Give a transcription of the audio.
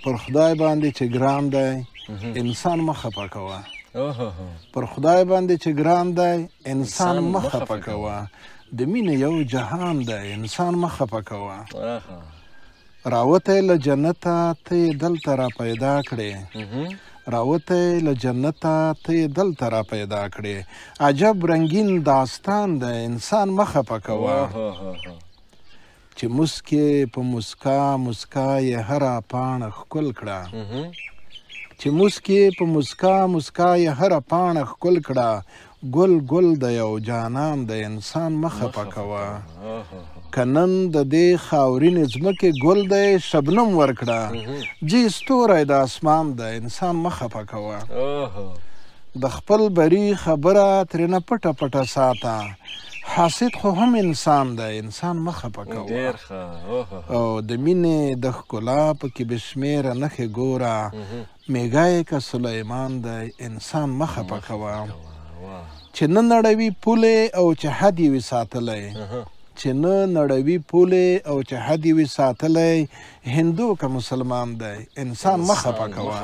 پر خدای باندې چې ګران دی انسان مه خفه کوه. پر خدای باندې چې ګران دی انسان مه خفه کوه. د مینې یو جهان دی انسان مه خفه کوه. راوتی له جنته ته یې دلته را پیدا کړې. راوتی له جنته ته یې دلته را پیدا کړې. عجب رنګین داستان دی انسان مه خفه کوه. چې مسکې په مسکا مسکا یې هره پاڼه ښکل کړه. چې مسکې په مسکا مسکا یې هره پاڼه ښکل کړه. ګل ګل د یو جانان د انسان مه خفه کوه. که نن د دې خاورینې ځمکې ګل دی شبنم ورکړه. جي ستوری د اسمان د انسان مه خفه کوه. د خپل بري خبره ترېنه پټه پټه ساته. حاسد خو هم انسان دی انسان مه خفه کوه. او د مینې د ښکلا پکې بې شمېره نښې ګوره. میږی یې که سلیمان دی انسان مه خفه کوه. چې نه نړوي پولې او چې حد یې وي ساتلی. چې نه نړوي پولې او چې حد یې وي ساتلی. هندو که مسلمان دی انسان مه خفه کوه.